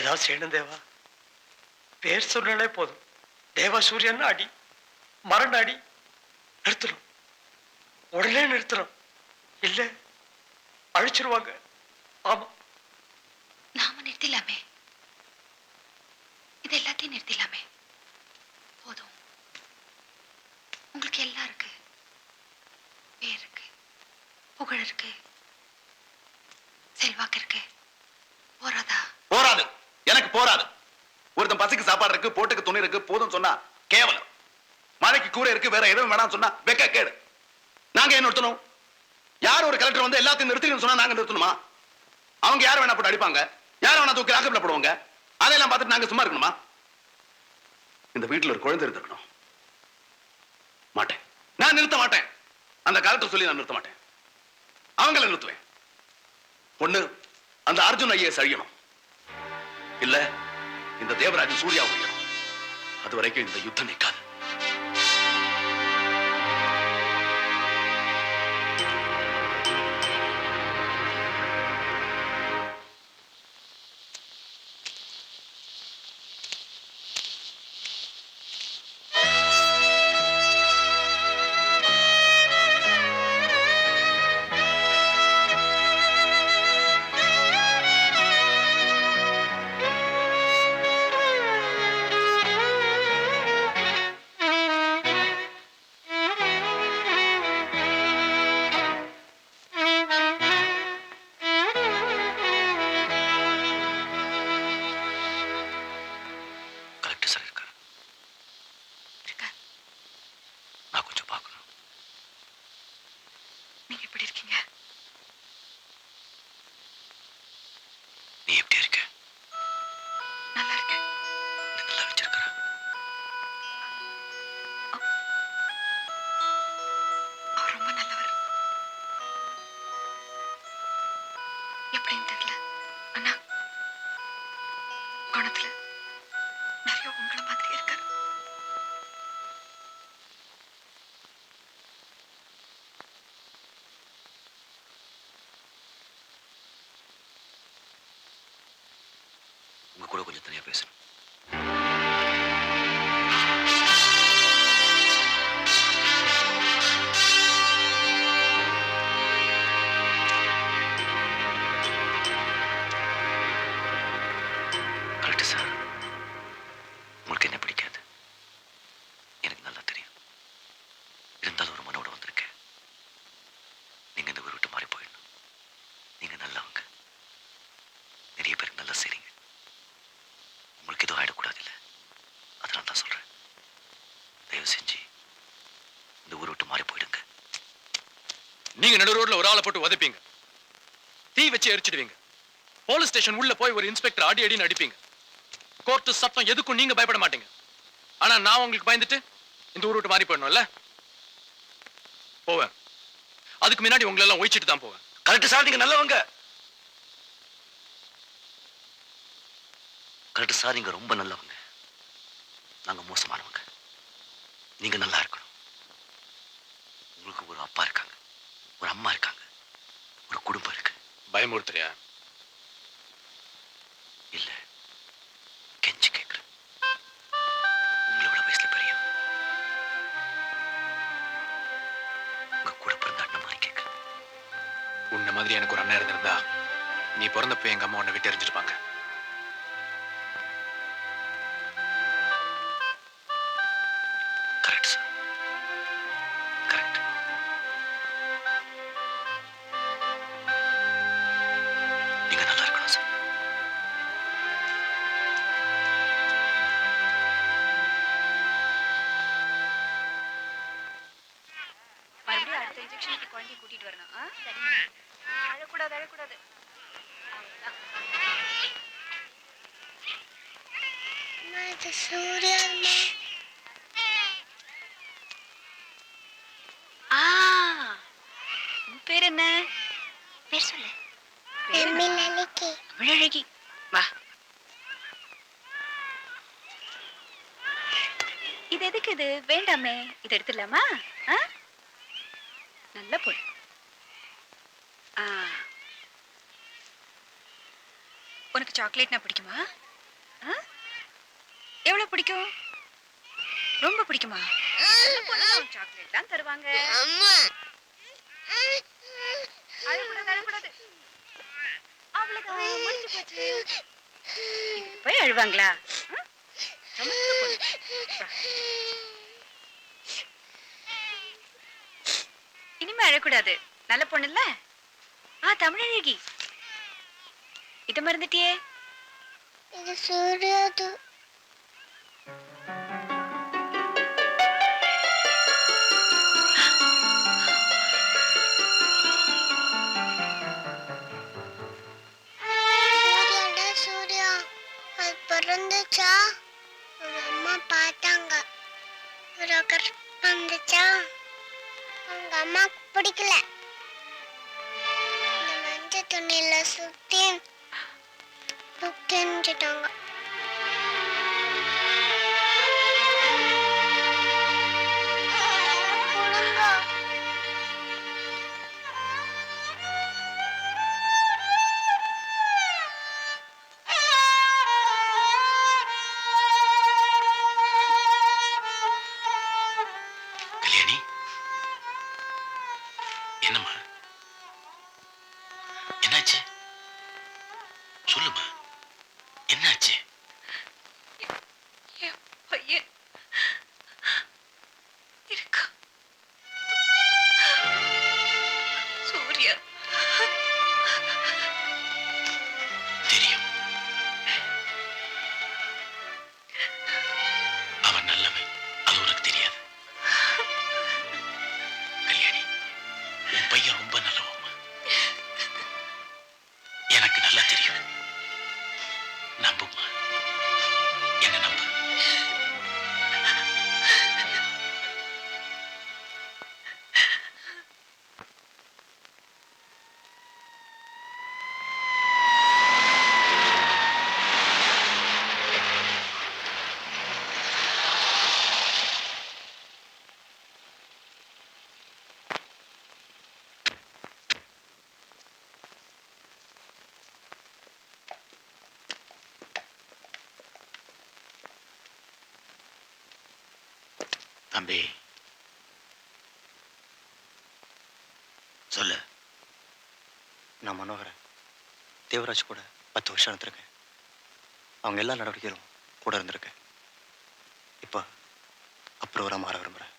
ஏதாவது செய்யணும் தேவா. பேர் சொன்னாலே போதும், தேவா சூரியன் அடி மரண அடி நிறுத்தணும், உடனே நிறுத்தணும். இல்ல அழிச்சிருவாங்க. ஆமா, நாம நிறுத்திடலாமே, இது எல்லாத்தையும் நிறுத்திடலாமே. போதும், உங்களுக்கு எல்லாம் இருக்கு, பேர் இருக்கு, புகழ் இருக்கு, செல்வாக்கு இருக்கு. போறாதா? போராது, எனக்கு போராது. ஒருத்தன் பசிக்கு சாப்பாடு இருக்கு, போட்டுக்கு துணி இருக்கு, போதும் சொன்னா கேவலம். மழைக்கு கூரை இருக்கு, வேற எதுவும் வேணாம் சொன்னா வெக்க கேடு. நாங்க என்ன நிறுத்தணும்? யார் ஒரு கலெக்டர் வந்து எல்லாத்தையும் நிறுத்தணும்னு சொன்னா நாங்க நிறுத்தணுமா? அவங்க யார் வேணா போட்டு அடிப்பாங்க, யார் வேணா தூக்கி ஆக்கப்பட போடுவாங்க. அதையெல்லாம் பார்த்துட்டு நாங்க சும்மா இருக்கணுமா? இந்த வீட்டுல ஒரு குழந்தை இருக்கணும். மாட்டேன், நான் நிறுத்த மாட்டேன். அந்த கலெக்டர் சொல்லி நான் நிறுத்த மாட்டேன். அவங்கள நிறுத்துவேன். ஒண்ணு அந்த அர்ஜுன் ஐஏஎஸ் அழியணும், இல்ல இந்த தேவராஜ் சூர்யா அழியணும். அது வரைக்கும் இந்த யுத்தம் நிற்காது. உங்க கூட கொஞ்சம் தனியா பேசணும். கரெக்ட் சார், உங்களுக்கு என்ன பிடிக்காது எனக்கு நல்லா தெரியும். இருந்தாலும் ஒரு மனோட வந்திருக்கேன். நீங்க இந்த ஊர் விட்டு மாறி போயிடணும். நீங்க நல்லவங்க, நிறைய பேருக்கு நல்லா செய்றீங்க. உங்களுக்கு எதுவும் ஆயிடக்கூடாது, இல்லை அதனால தான் சொல்றேன். தயவு செஞ்சு இந்த ஊரை விட்டு மாறி போயிடுங்க. நீங்க நடு ரோட்ல ஒரு ஆளை போட்டு உதைப்பீங்க, தீ வச்சு எரிச்சிடுவீங்க, போலீஸ் ஸ்டேஷன் உள்ள போய் ஒரு இன்ஸ்பெக்டர் அடி அடின்னு அடிப்பீங்க. கோர்ட்டு சட்டம் எதுக்கும் நீங்க பயப்பட மாட்டீங்க. ஆனா நான் உங்களுக்கு பயந்துட்டு இந்த ஊரை விட்டு மாறி போயிடணும்ல. போவேன், அதுக்கு முன்னாடி உங்களை எல்லாம் ஒழிச்சிட்டு தான் போவேன். கரெக்ட் சார், நீங்க நல்லவங்க. கரெக்ட் சார், நீங்க ரொம்ப நல்லவங்க. நாங்க மோசமானவங்க. நீங்க நல்லா இருக்கணும். உங்களுக்கு ஒரு அப்பா இருக்காங்க, ஒரு அம்மா இருக்காங்க, ஒரு குடும்பம் இருக்கு. பயமுறுத்துறியா? இல்ல, கெஞ்சி கேட்கிறேன். உங்களோட வயசுல பெரிய உங்க கூட பிறந்த அண்ணன் மாதிரி கேட்கிறேன். உன்ன மாதிரி எனக்கு ஒரு அண்ணன் இருந்திருந்தா நீ பிறந்தப்ப எங்க அம்மா உன்னை விட்டு எறிஞ்சிருப்பாங்க. Correct sir, correct. நீங்க நல்லா இருக்கணும் சார். மறுபடியும் அடுத்த இன்ஜெக்ஷனுக்கு குழந்தைய கூட்டிட்டு வரணும். சரி, அழக்கூடாது அழக்கூடாது. உன் பேர் என்ன? பேர் சொல்லு. தமிழழகி. வா, இது எதுக்கு? இது வேண்டாமே, இது எடுத்துடலாமா? நல்ல பொண்ணு. உனக்கு சாக்லேட்னா பிடிக்குமா? எவ்வளவு பிடிக்கும்? ரொம்ப பிடிக்குமா? சாக்லேட் தான் தருவாங்க. அழக்கூடாது அழக்கூடாது. அவ்வளவுதான் முடிஞ்சு போச்சு. இதுக்கு போய் அழுவாங்களா? சமத்து பொண்ணு. இனிமே அழக்கூடாது. நல்ல பொண்ணு இல்ல? தமிழழகி. இத மறந்துட்டியே. இது சூர்யாது. சூர்யா அது பிறந்துச்சா? உங்க அம்மா பார்த்தாங்க. வந்துச்சா? உங்க அம்மாக்கு பிடிக்கல. இந்த மஞ்சள் துணியில சுத்தி தெரிஞ்சிட்டாங்க. கல்யாணி, என்னம்மா என்னாச்சு? சொல்லுமா, என்னாச்சு? என் பையன் இருக்கா? சூர்யா. தெரியும், அவன் நல்லவன். அது உனக்கு தெரியாது. கல்யாணி, உன் பையன் ரொம்ப நல்லவம்மா. எனக்கு நல்லா தெரியும். நம்புமா, என்ன நம்பு. தம்பி, சொல்லு. நான் மனோகரன் தேவராஜ் கூட 10 வருஷம் இருந்திருக்கேன். அவங்க எல்லா நடவடிக்கையிலும் கூட இருந்திருக்கேன். இப்போ அப்ரூவரா மாற விரும்புகிறேன்.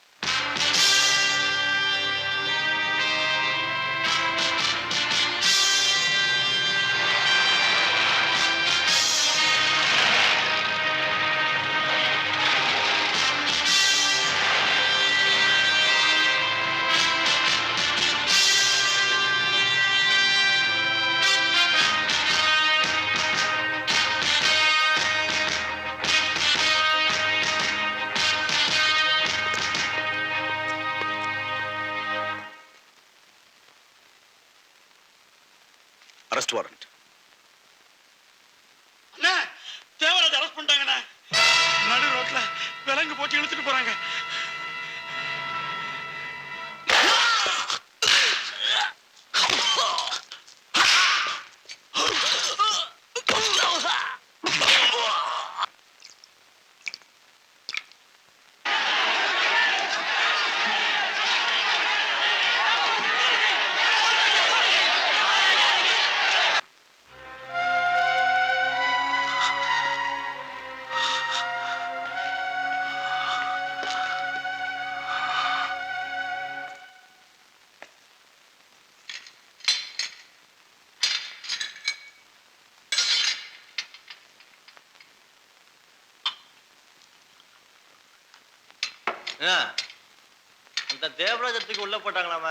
Arrest warrant. அண்ணா, தேவராஜ் அரெஸ்ட் பண்ணிட்டாங்கண்ணா. நடு ரோட்ல விலங்கு போட்டு இழுத்துட்டு போறாங்க. அந்த தேவராஜத்துக்கு உள்ள போட்டாங்களாம?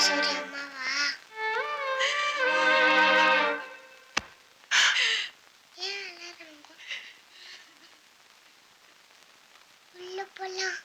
சூர்யா அம்மாவா? ஏன் அழறாங்க? உள்ள போலாம்.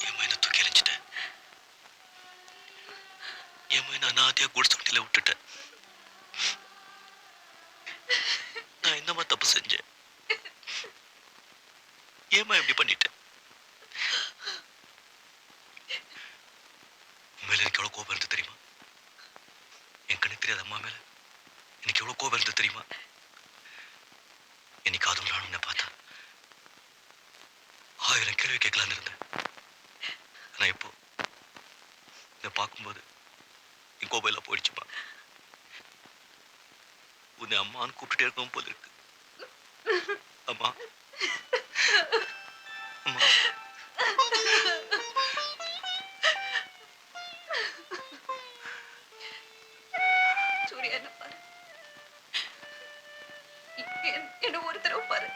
ஏமா என்ன தூக்கி எறிஞ்சிட்டேன்? ஏமா என்ன அனாதையா குடிசை வண்டியில விட்டுட்டேன்? நான் என்னமா தப்பு செஞ்சேன்? ஏமா இப்படி பண்ணிட்டேன்? உண்மையில எனக்கு எவ்வளவு கோபம் இருந்து தெரியுமா? என் கண்ணுக்கு தெரியாத அம்மா மேல எனக்கு எவ்வளவு கோபம் இருந்து தெரியுமா? என்னைக்கு அதுவும் நானும் என்ன பார்த்தா 1000 கேள்வி கேட்கலான்னு இருந்தேன். ஆனா இப்போ இதை பார்க்கும்போது என் கோபம் எல்லாம் போயிடுச்சுப்பா. உன்னை அம்மான்னு கூப்பிட்டுட்டே இருக்கவும் போல இருக்கு. அம்மா அம்மா சூர்யா என்ன பாரு. என்ன ஒரு தடவை பாரு.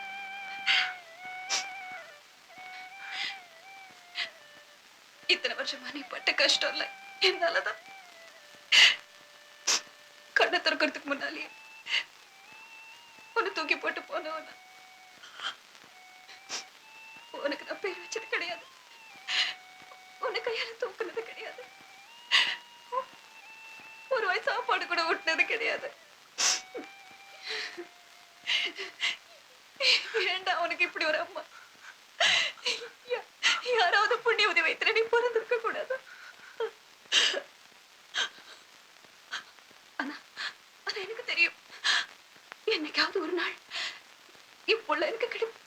இத்தனை வருஷமா நீ பட்ட கஷ்டம் இல்ல என்னாலதான். கண்ணை திறக்கிறதுக்கு முன்னாலே உன்னை தூக்கி போட்டு போனவன உனக்கு நான் பேர் வச்சது கிடையாது. உன்னை கையால தூக்குனது கிடையாது. ஒரு வாய் சாப்பாடு கூட ஊட்டினது கிடையாது. ஏண்டா உனக்கு இப்படி ஒரு அம்மா? யாராவது புண்ணிய உதவி வைத்திர நீ பிறந்திருக்க கூடாது. ஆனா ஆனா எனக்கு தெரியும், என்னைக்காவது ஒரு நாள் இப்புள்ள எனக்கு கிடைக்கும்.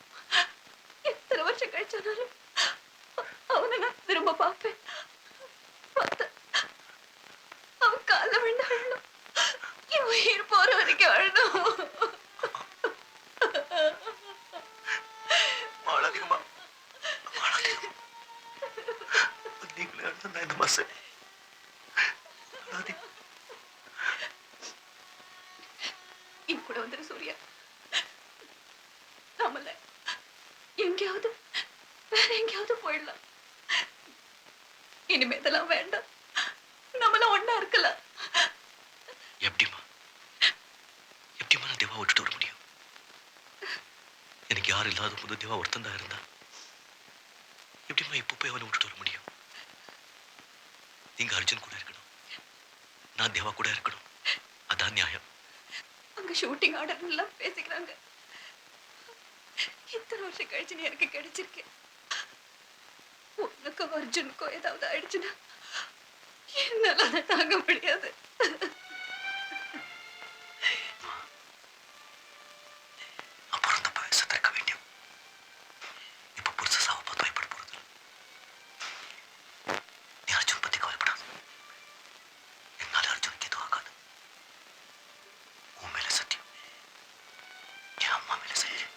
எத்தனை வருஷம் கழிச்சானாலும் அவனை நான் திரும்ப பார்ப்பேன். பார்த்த அவன் காலில் விழுந்து அழணும். என் உயிர் போற வரைக்கும் அழணும். அழாதீங்கம்மா, அழாதீங்க. நீங்களே அழுதா இந்த மாசம் அழாதீங்க. என் கூட வந்துரு சூர்யா. நம்மள எங்கேயாவது வேற எங்கேயாவது போயிடலாம். இனிமே இதெல்லாம் வேண்டாம். நம்மள ஒண்ணா இருக்கலாம். எப்படிம்மா எப்படிம்மா நான் தேவா விட்டுட்டு வர முடியும்? எனக்கு யாரும் இல்லாத போது தேவா ஒருத்தன் தான் இருந்தா. எப்படிம்மா இப்போ போய் அவனை விட்டுட்டு வர முடியும்? நீங்க அர்ஜுன் கூட இருக்கணும், நான் தேவா கூட இருக்கணும். அதான் நியாயம். அங்க ஷூட்டிங் ஆர்டர் எல்லாம் பேசிக்கிறாங்க. இத்தனை வருஷம் கழிச்சு நீ எனக்கு கிடைச்சிருக்க. உனக்கோ அர்ஜுனுக்கோ ஏதாவது ஆயிடுச்சுன்னா என்னால அதை தாங்க முடியாது. அப்புறம் அந்த வயசத்தை இருக்க வேண்டிய இப்ப புதுசு சாவ பார்த்து பயப்பட போறது. நீ அர்ஜுன் பத்தி கவலைப்படாது. என்னால அர்ஜுனுக்கு எதுவும் ஆகாது. உன் மேல சத்தியம், என் அம்மா மேல சத்தியம்.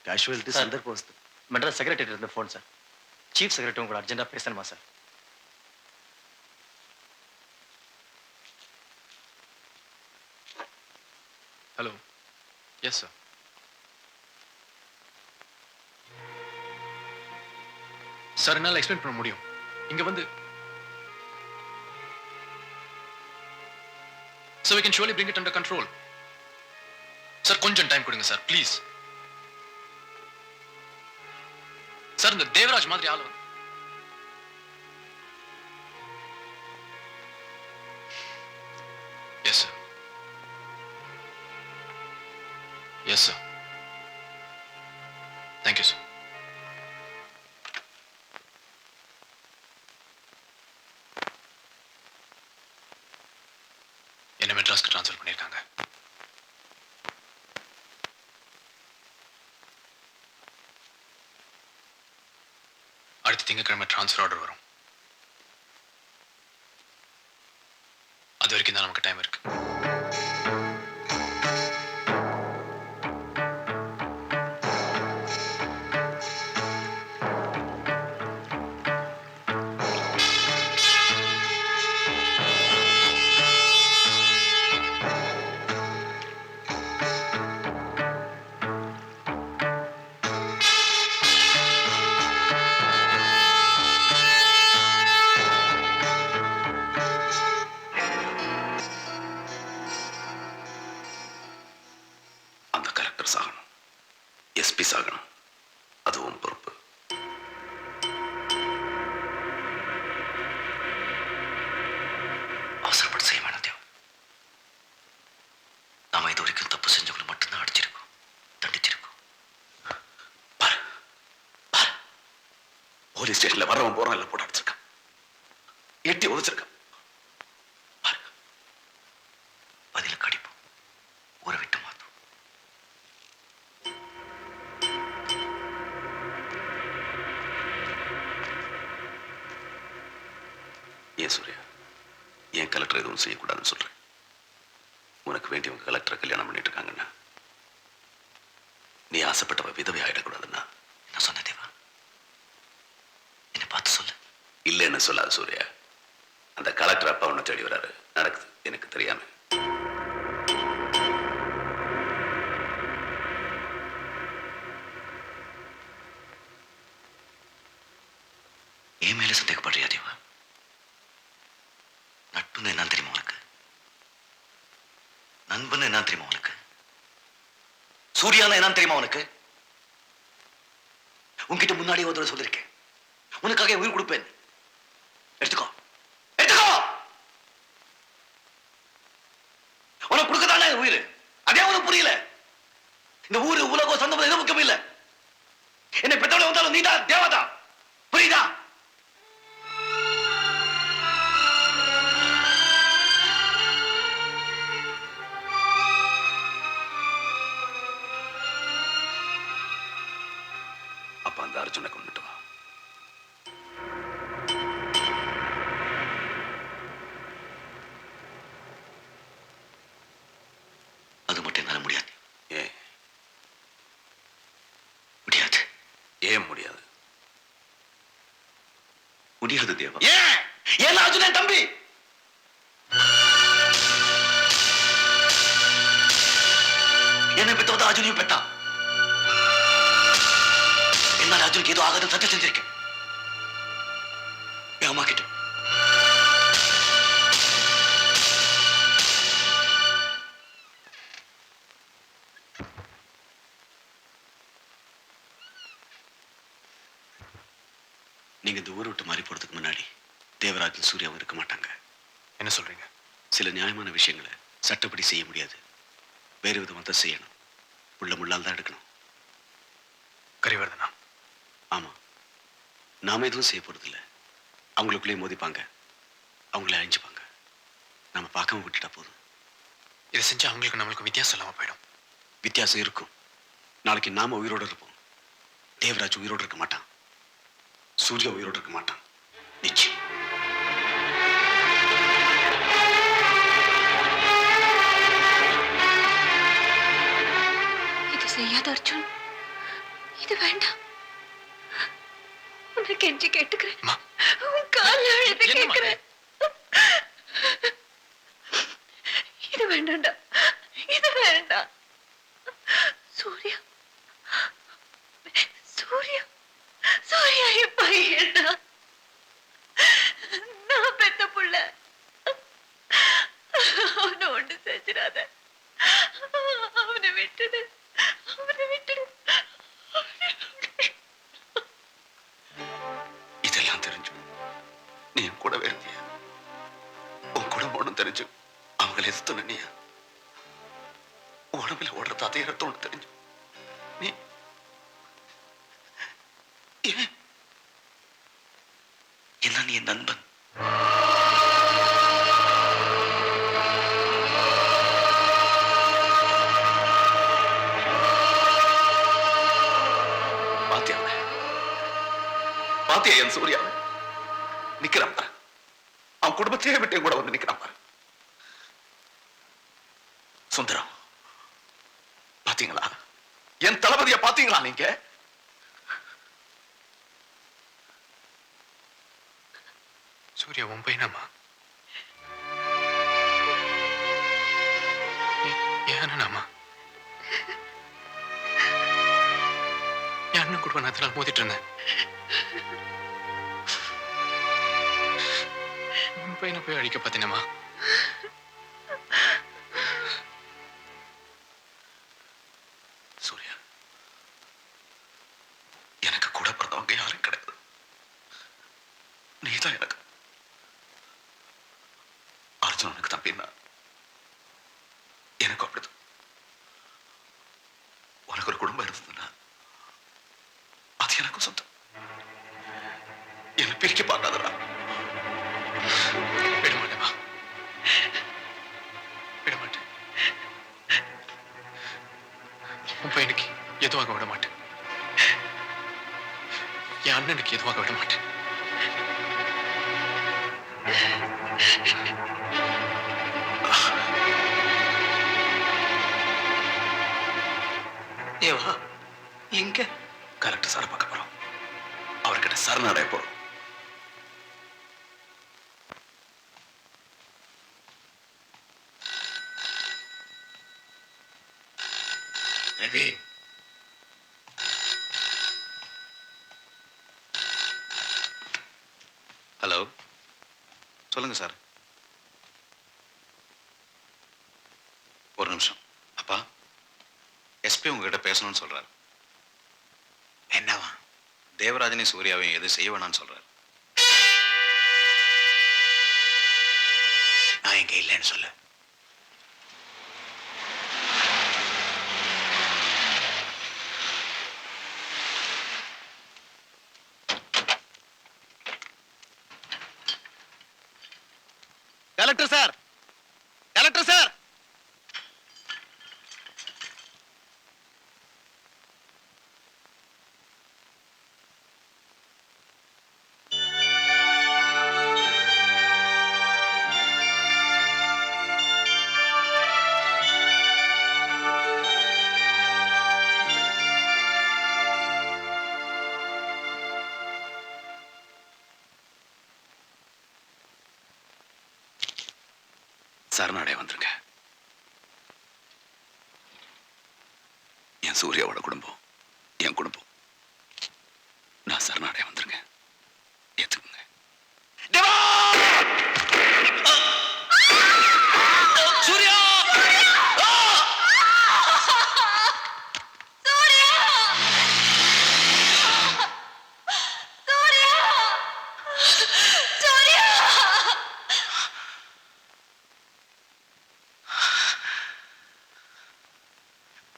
கேஷுவலிட்டி சந்தர்ப்போஸ்து மெட்ராஸ் செக்ரட்டரி இருந்து ஃபோன் சார். சீஃப் செக்ரட்டரி உங்களோட அர்ஜென்டா பேசணுமா sir? Hello. Yes sir. Sir என்னால் எக்ஸ்பிளைன் பண்ண முடியும். இங்க வந்து so we can surely bring it under control. Sir கொஞ்சம் டைம் கொடுங்க சார் ப்ளீஸ். சார் இந்த தேவராஜ் மாதிரி ஆளு yes sir yes sir thank you sir. என்ன மெட்ராஸ்க்கு ட்ரான்ஸ்ஃபர் பண்ணியிருக்காங்க. அடுத்த திங்கட்கிழமை ட்ரான்ஸ்ஃபர் ஆர்டர் வரும். அது வரைக்கும் தான் நமக்கு டைம் இருக்கு. அந்த கலெக்டர் சாகணும், எஸ்பி சாகணும், அதுவும் பொறுப்பு. அவசரப்பட்டு செய்ய வேண்டாம் தேவ். நாம இது வரைக்கும் தப்பு செஞ்சவங்களை மட்டும்தான் அடிச்சிருக்கோம், தண்டிச்சிருக்கோம். பாரு பாரு, போலீஸ் ஸ்டேஷன்ல வரவன் போறான் இல்ல போட்டு அடிச்சிருக்கான், எட்டி உதச்சிருக்கான். பாரு, பதில கடிப்போம், ஊரை விட்டு மாத்தும். ஏன் சூர்யா, ஏன் கலெக்டர் எதுவும் செய்யக்கூடாதுன்னு சொல்றேன்? உனக்கு வேண்டியவங்க கலெக்டரை கல்யாணம் பண்ணிட்டு இருக்காங்கன்னா நீ ஆசைப்பட்டவ விதவை ஆயிடக்கூடாதுன்னா நான் சொன்ன தேவா, என்னை பார்த்து சொல்லு. இல்லைன்னு சொல்லாது சூர்யா. அந்த கலெக்டர் அப்பா உன்னை தேடி வராரு, நடக்குது எனக்கு தெரியாம. என் மேல சந்தேகப்படுறியா தேவா? நட்புன்னு என்ன தெரியுமா உனக்கு? நண்பன்னு என்ன தெரியுமா உனக்கு? சூர்யான்னு என்ன தெரியுமா உனக்கு? உன்கிட்ட முன்னாடியே ஒரு தடவை சொல்லிருக்கேன், உனக்காக உயிர் கொடுப்பேன். எடுத்துக்கோ எடுத்துக்கோ. உனக்கு கொடுக்கதானே உயிர், அதே உனக்கு புரியல. இந்த ஊரு உலகம் சொந்தம் எதுவும் முக்கியம் இல்ல. என்னை பெற்றோட வந்தாலும் நீதான் தேவதா, புரியுதா? அப்ப அந்த அர்ஜுனை கொண்டுட்டு வா. அது மட்டும் என்னால முடியாது. ஏன் முடியாது? ஏன் முடியாது? முடியாது தேவா. ஏன்? ஏன் அர்ஜுன் என் தம்பி. என்னை பெற்றவத அர்ஜுனையும் பெற்றான். என்னால அர்ஜுனுக்கு ஏதோ ஆகாதுன்னு சத்தியம் செஞ்சிருக்கேன் என் அம்மா கிட்ட. நீங்க இந்த ஊரை விட்டு மாறி போறதுக்கு முன்னாடி தேவராஜன் சூர்யாவும் இருக்க மாட்டாங்க. என்ன சொல்றீங்க? சில நியாயமான விஷயங்களை சட்டப்படி செய்ய முடியாது, வேறு விதமாக தான் செய்யணும். உள்ள முள்ளால் தான் எடுக்கணும். கரிவர்தனா? ஆமா, நாம எதுவும் செய்ய போறதில்ல. அவங்களுக்குள்ளே மோதிப்பாங்க, அவங்களே அழிஞ்சுப்பாங்க. நாம பார்க்காம விட்டுட்டா போதும். இதை செஞ்சா அவங்களுக்கு நம்மளுக்கு வித்தியாசம் இல்லாம போயிடும். வித்தியாசம் இருக்கும். நாளைக்கு நாம உயிரோடு இருப்போம், தேவராஜ் உயிரோடு இருக்க மாட்டான், சூர்யா உயிரோடு இருக்க மாட்டான். நிச்சயம். இது செய்யாத அர்ஜுன், இது வேண்டாம். உன்னை கெஞ்சி கேட்டுக்கிறேன், உன் கால்ல அழுது கேட்கிறேன். இது வேண்டாம்டா, இது வேண்டாம். சூர்யா, சூர்யா, சூர்யா என் பையன்டா. நீ என் கூடவே இருந்திய. உன் குடும்பம்னு தெரிஞ்சு அவங்களை எதிர்த்து நின்னிய. உடம்புல ஓடுறது அதே ரத்தம்னு தெரிஞ்சு நீ ஏன் என்ன நீ என் நண்பன். பாத்தியா என் சூர்யாவை நிக்கிறான் பாரு. அவன் குடும்பத்தையே விட்டு கூட வந்து நிக்கிறான் பாரு. சுந்தரம் பாத்தீங்களா? என் தளபதிய பாத்தீங்களா நீங்க? சூர்யா உன் பையனம்மா? ஏனம்மா என் அண்ணன் குடும்பம் நான் அதனால மோதிட்டு இருந்தேன். உன் பையனை போய் அழிக்க பார்த்தீனம்மா. சூர்யா, எனக்கு கூட பிறந்தவங்க யாரும் கிடையாது. நீதான் எனக்கு. அர்ஜுனனுக்கு தம்பின்னா எனக்கு அப்படிதான். உனக்கு ஒரு குடும்பம் இருந்ததுன்னா அது எனக்கும் சொந்தம். என்னை பிரிக்க பார்க்காதடா. விட மாட்டேமா, விட மாட்டேன். உன் பையனுக்கு எதுவாக விட மாட்டேன். என் அண்ணனுக்கு எதுவாக விட மாட்டேன். தேவா எங்க? கரெக்ட் சார் பார்க்க போறோம். அவர்கிட்ட சரணடைய போறோம். ரவி, ஹலோ, சொல்லுங்க சார். ஒரு நிமிஷம். அப்பா, எஸ்பி உங்ககிட்ட பேசணும்னு சொல்றாரு. என்னவா? தேவராஜனையும் சூர்யாவையும் எது செய்ய வேணாம்னு சொல்றாரு. நான் இங்க இல்லைன்னு சொல்லு. Collector sir, collector sir. சரணடைய வந்திருக்க. என் சூர்யாவோட குடும்பம் என் குடும்பம். நான் சரணடைய வந்திருக்கேன். ஏத்துக்குங்க. சூர்யா!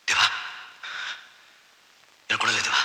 தேவா, என் கூட தேவா.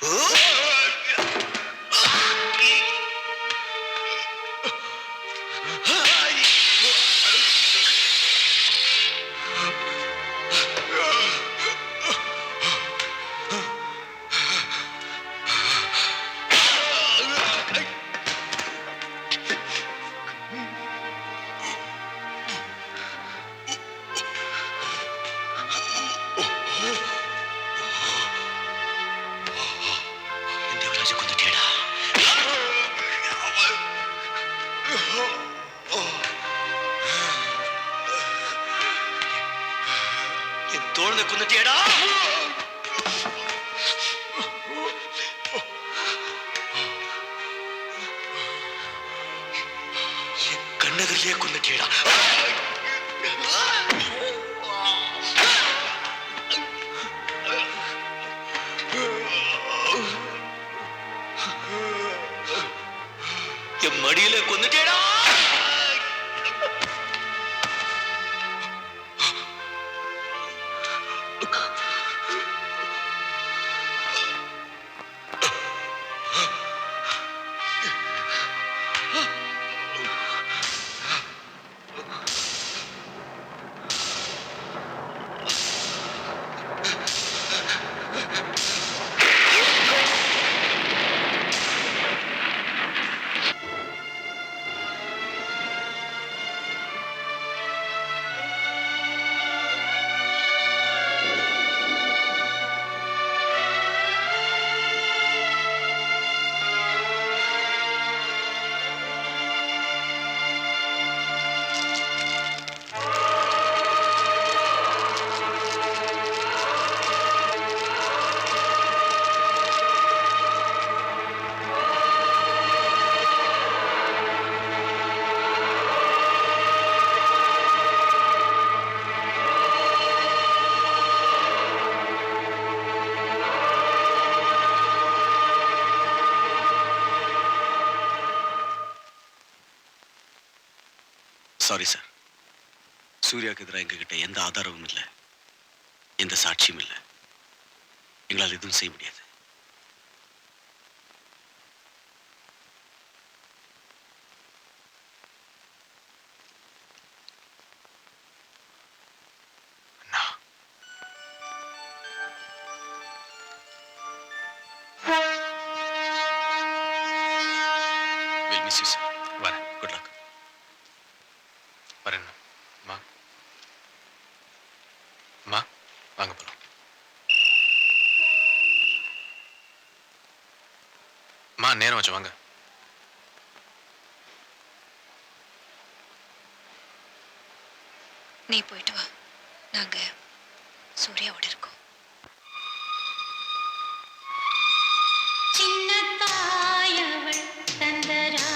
என் தேவராஜை கொண்டுட்டேடா. என் தோழனை கொண்டுட்டேடா. என் கண்ணகரிலே கொண்டுட்டேடா. என் மடியில கொண்டுட்டேடா. சாரி சார், சூர்யாவுக்கு எதிராக எங்ககிட்ட எந்த ஆதாரமும் இல்லை, எந்த சாட்சியும் இல்லை. எங்களால் எதுவும் செய்ய முடியாது. We'll miss you, sir. வரேன். Good luck. வரேன். அம்மா அம்மா வாங்க போலாம். அம்மா நேரம் வச்சு வாங்க. நீ போயிட்டு வா, நாங்க சூர்யாவோட இருக்கோம்.